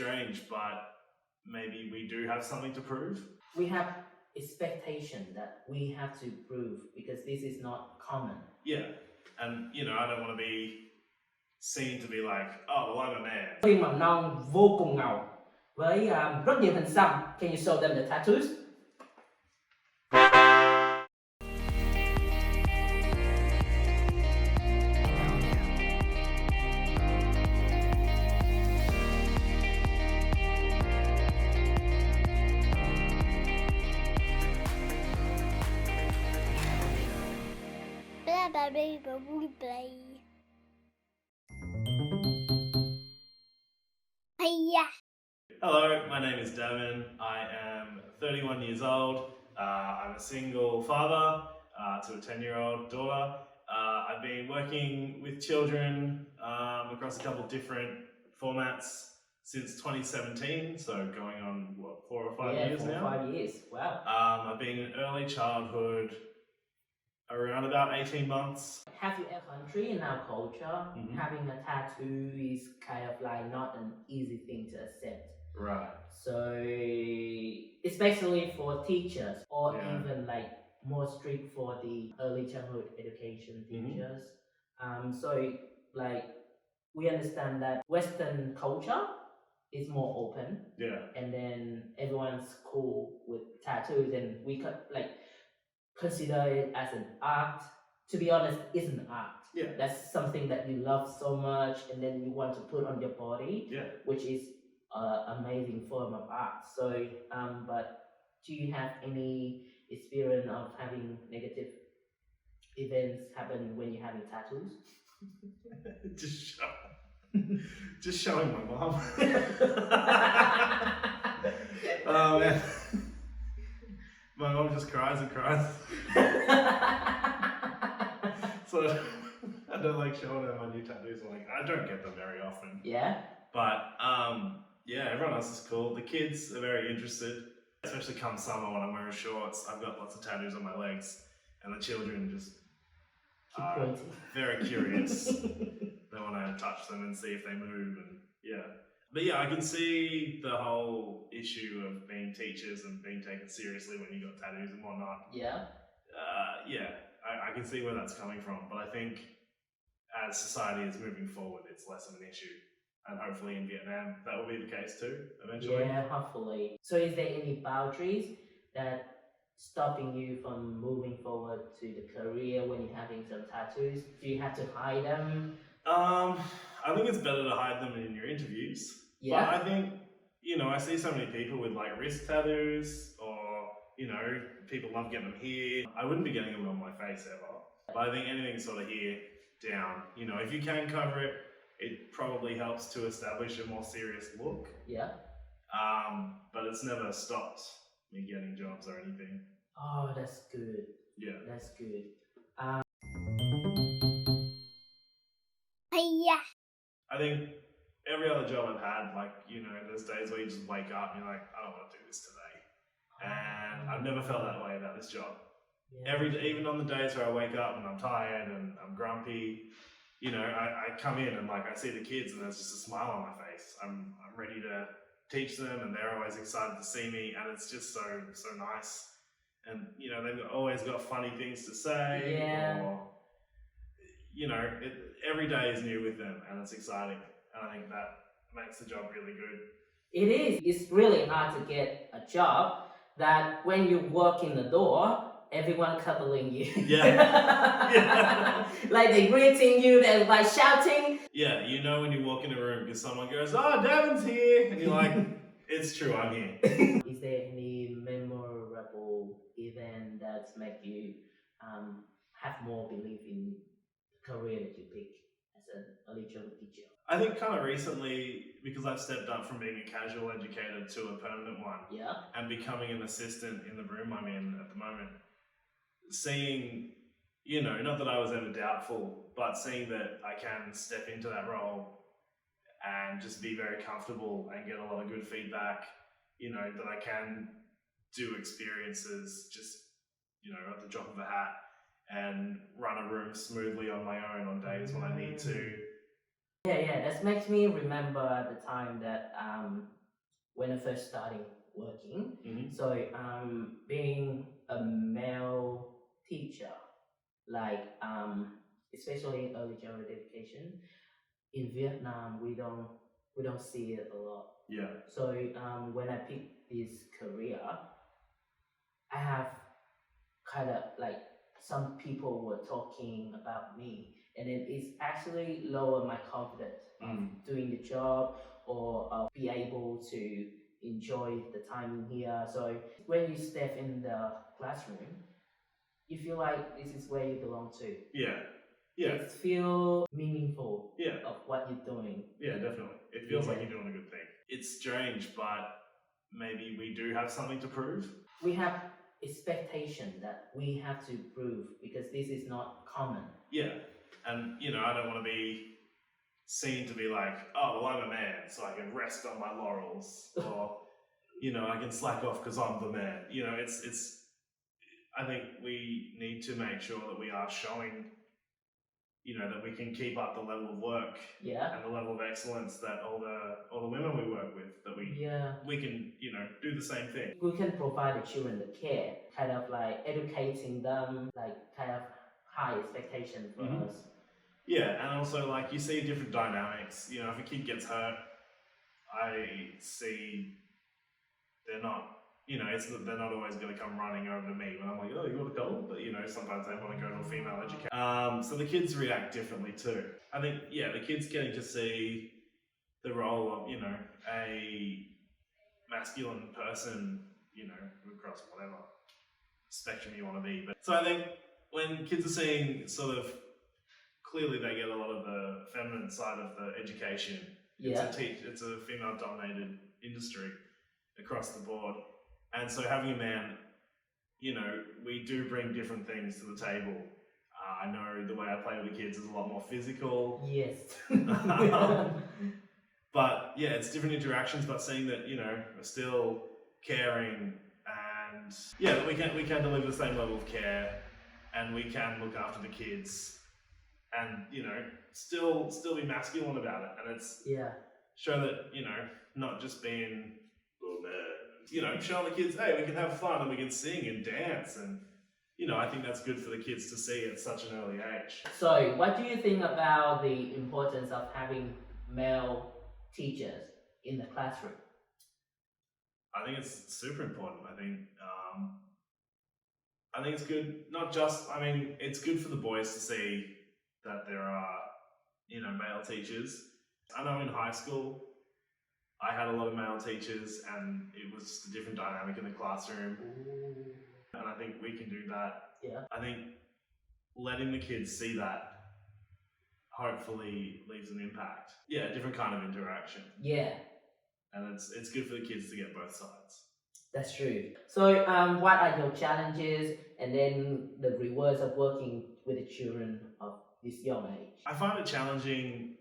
strange, but maybe we do have something to prove. We have expectation that we have to prove because this is not common. Yeah, and you know, I don't want to be seen to be like, oh, well, I'm a man. VIêN mầm non vô cùng ngầu với rất nhiều hình xăm. Can you show them the tattoos? Hello, my name is Davin. I am 31 years old. I'm a single father to a 10-year-old daughter. I've been working with children across a couple of different formats since 2017, so going on, what, 4 or 5 years now? 5 years, wow. I've been in early childhood around about 18 months. Having a country in our culture, having a tattoo is kind of like not an easy thing to accept. Right. So, especially for teachers or even like more strict for the early childhood education teachers. So like we understand that Western culture is more open. Yeah. And then everyone's cool with tattoos and we could like consider it as an art. To be honest, it's an art. Yeah. That's something that you love so much and then you want to put on your body. Yeah. Which is amazing form of art. So, but do you have any experience of having negative events happen when you're having tattoos? just showing my mom. Oh man, my mom just cries and cries. So I don't like showing her my new tattoos. Like I don't get them very often. Yeah. But yeah, everyone else is cool. The kids are very interested, especially come summer when I'm wearing shorts. I've got lots of tattoos on my legs, and the children just are very curious. They want to touch them and see if they move, and yeah. But yeah, I can see the whole issue of being teachers and being taken seriously when you got tattoos and whatnot. Yeah. Yeah, I can see where that's coming from, but I think as society is moving forward, it's less of an issue. And hopefully in Vietnam, that will be the case too, eventually. Yeah, hopefully. So is there any boundaries that stopping you from moving forward to the career when you're having some tattoos? Do you have to hide them? I think it's better to hide them in your interviews. Yeah. But I think, you know, I see so many people with like wrist tattoos or, you know, people love getting them here. I wouldn't be getting them on my face ever. But I think anything sort of here, down, you know, if you can cover it, it probably helps to establish a more serious look. Yeah. But it's never stopped me getting jobs or anything. Oh, that's good. Yeah. That's good. I think every other job I've had, like, you know, there's days where you just wake up and you're like, I don't want to do this today. And I've never felt that way about this job. Yeah. Even on the days where I wake up and I'm tired and I'm grumpy, you know, I come in and like I see the kids and there's just a smile on my face. I'm ready to teach them and they're always excited to see me and it's just so nice. And you know, they've always got funny things to say. Yeah. Or, you know, every day is new with them and it's exciting. And I think that makes the job really good. It is. It's really hard to get a job that when you walk in the door, everyone cuddling you. Yeah. Yeah. Like they greeting you, they're like shouting. Yeah, you know when you walk in a room because someone goes, oh, Davin's here. And you're like, it's true, I'm here. Is there any memorable event that's make you have more belief in the career that you pick as an early childhood teacher? I think kind of recently, because I've stepped up from being a casual educator to a permanent one. Yeah. And becoming an assistant in the room I'm in at the moment. Seeing, you know, not that I was ever doubtful, but seeing that I can step into that role and just be very comfortable and get a lot of good feedback, you know, that I can do experiences just, you know, at the drop of a hat and run a room smoothly on my own on days when I need to. Yeah, that makes me remember the time that when I first started working. So being a male teacher, like especially in early childhood education, in Vietnam we don't see it a lot. Yeah. So when I picked this career, I have kind of like some people were talking about me, and then it's actually lower my confidence of doing the job or be able to enjoy the time in here. So when you step in the classroom, you feel like this is where you belong to. Yeah. It feels meaningful. Yeah. Of what you're doing. Yeah, definitely. It feels like you're doing a good thing. It's strange, but maybe we do have something to prove. We have expectation that we have to prove because this is not common. Yeah, and I don't want to be seen to be like, oh well, I'm a man, so I can rest on my laurels, or I can slack off because I'm the man. It's. I think we need to make sure that we are showing, that we can keep up the level of work and the level of excellence that all the women we work with, that we can do the same thing. We can provide the children the care, kind of like educating them, like kind of high expectation for us. Yeah, and also like you see different dynamics. If a kid gets hurt, I see they're not. They're not always going to come running over to me when I'm like, oh, you got a cold? But, sometimes they want to go to a female educator. So the kids react differently too. I think, the kids getting to see the role of, a masculine person, across whatever spectrum you want to be. But so I think when kids are seeing sort of, clearly they get a lot of the feminine side of the education. Yeah. It's a female-dominated industry across the board. And so having a man, we do bring different things to the table. I know the way I play with the kids is a lot more physical. Yes. But yeah, it's different interactions, but seeing that, we're still caring and that we can deliver the same level of care and we can look after the kids and, still be masculine about it. And it's show that, not just being showing the kids, hey, we can have fun and we can sing and dance, and I think that's good for the kids to see at such an early age. So what do you think about the importance of having male teachers in the classroom? I think it's super important. I think it's good, it's good for the boys to see that there are, male teachers. I know in high school, I had a lot of male teachers and it was just a different dynamic in the classroom. And I think we can do that. Yeah. I think letting the kids see that hopefully leaves an impact. Yeah, a different kind of interaction. Yeah. And it's good for the kids to get both sides. That's true. So what are your challenges and then the rewards of working with the children of this young age? I find it challenging,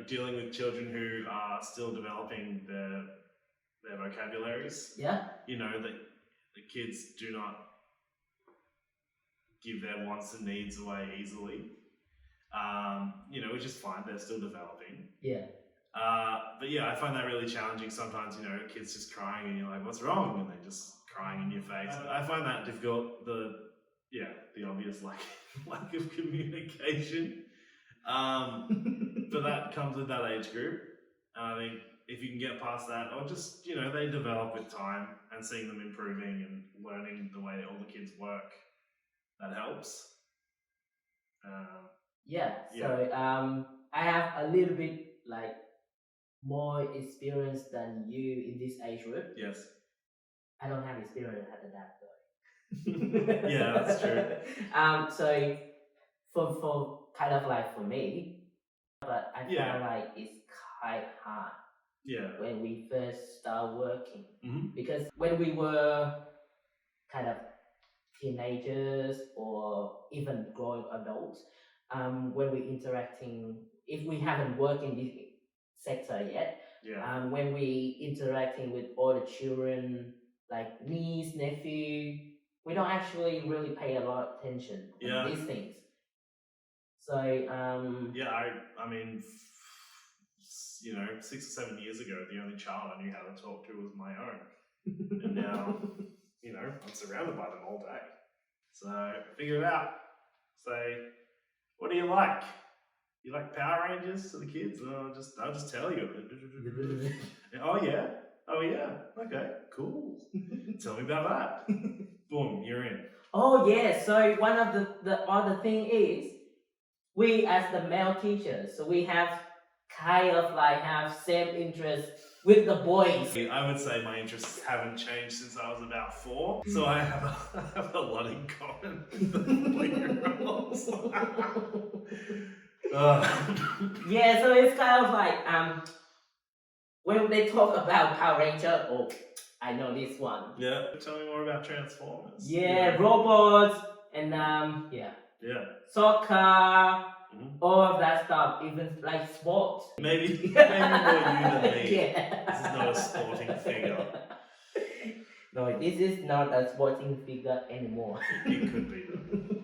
dealing with children who are still developing their vocabularies. Yeah. The kids do not give their wants and needs away easily. Which is fine, they're still developing. Yeah. But yeah, I find that really challenging sometimes, kids just crying and you're like, what's wrong? And they're just crying in your face. I find that difficult, the obvious lack of communication. But that comes with that age group. And I think if you can get past that, or just, they develop with time and seeing them improving and learning the way all the kids work, that helps. So I have a little bit more experience than you in this age group. Yes. I don't have experience at that though. Yeah, that's true. So for kind of for me, but I feel like it's quite hard. Yeah. When we first start working, because when we were kind of teenagers or even growing adults, when we're interacting, if we haven't worked in this sector yet, when we interacting with all the children, like niece, nephew, we don't actually really pay a lot of attention on these things. So Yeah, I mean, 6 or 7 years ago, the only child I knew how to talk to was my own, and now, I'm surrounded by them all day. So figure it out. Say, what do you like? You like Power Rangers to the kids? And I'll just tell you. Oh yeah, okay, cool. Tell me about that. Boom, you're in. Oh yeah, so one of the other thing is, we as the male teachers, so we have kind of like have same interest with the boys. I would say my interests haven't changed since I was about 4, so I have a lot in common with the 4-year-olds. Yeah, so it's kind of like when they talk about Power Ranger, oh, I know this one. Yeah, tell me more about Transformers. Yeah, robots and Yeah. soccer, all of that stuff, even like sports. Maybe more you than me. Yeah. This is not a sporting figure. No, this is not a sporting figure anymore. It could be though.